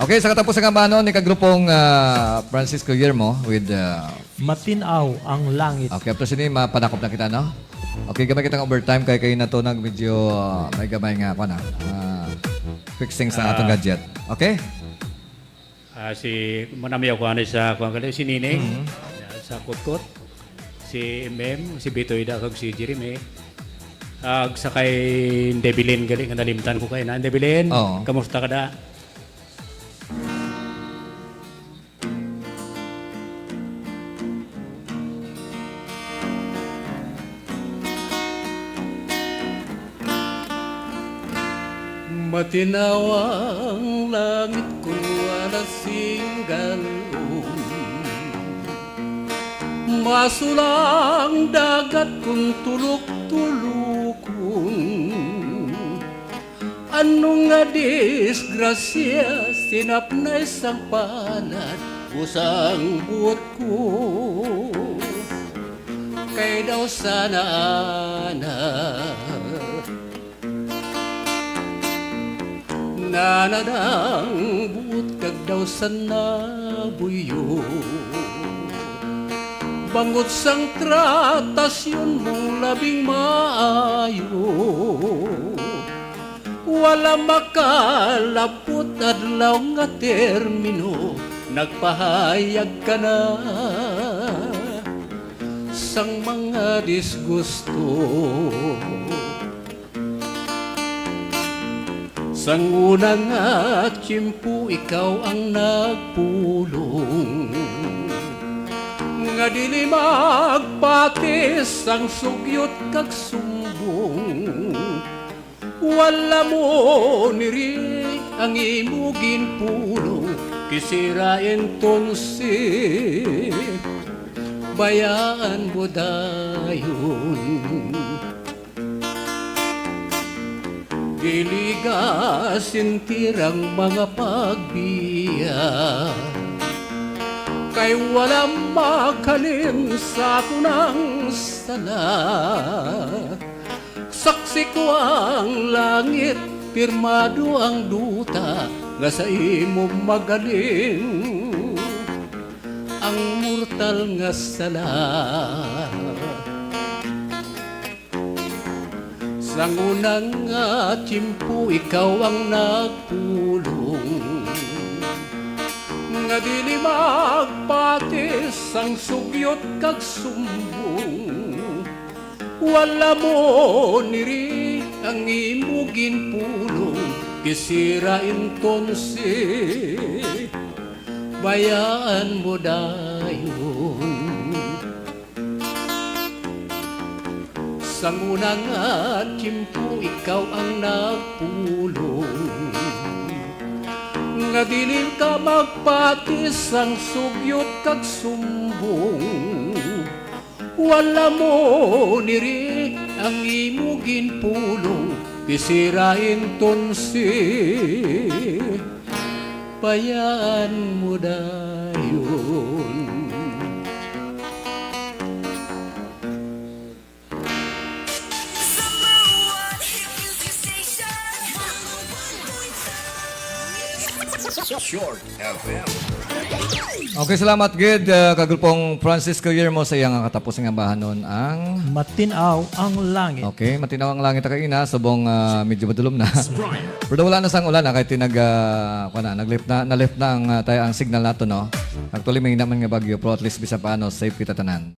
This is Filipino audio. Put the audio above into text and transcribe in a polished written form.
Okay, sa katapos ng ambanon ni kagrupong Francisco Guillermo with Matinaw ang langit. okay, after sini mapanakop na kita, no? Okay, gamay kitang overtime kay kayo na to nag medyo may gamay nga ako na. Fixing sa atong gadget. Okay? Si manami ako sa si Nining sa Kutkot, si MM, si Bitoy da kag si Jeremy. Ag sa kay Debilin galing nalimtan ko kay na Debilin. Oo. Kamusta ka da? Matinaw ang langit kung wala singgalong, masulang dagat kung tulok-tulukong. Anong nga disgrasya sinapnay sang palad usang buot ko, kay daw sana nanadang buot kag daw sana buyo. Bangot sang tratasyon mong labing maayo, wala makalapot adlaw nga termino, nagpahayag ka na sang mga disgusto. Sang unang tiyempo ikaw ang nagpulong, nga dili magpatis ang sugyot kag sumbong. Wala mo niri ang imugin pulong, kisirain tonsi bayaan mo dayon. Iliga sintirang mga pagbiya, kay walang makalim sa kunang sala. Saksi ko ang langit, pirmado ang duta, nga sa imo magaling ang mortal nga sala. Sang unang tiyempo ikaw ang nagpulong, nga dili magpatis ang sugyot kag sumbong. Wala mo niri ang imugin pulong, kisirain tonsi bayaan mo dayon. Sang unang tiyempo ikaw ang nagpulong, nga dili ka magpatis ang sugyot kag sumbong. Wala mo niri ang imugin pulong, kisirain tonsi bayaan mo dayon. Short FM. Okay, salamat gid kagrupong Francisco Guillermo sa iyang katapos ng ambanon ang Matinaw ang langit. okay, matinaw ang langit kaina subong medyo madulom na. Pero wala na sang ulan kahit naglift na ang tayo ang signal nato, no. Actually may naman nga bagyo pero at least bisa paano safe kita tanan.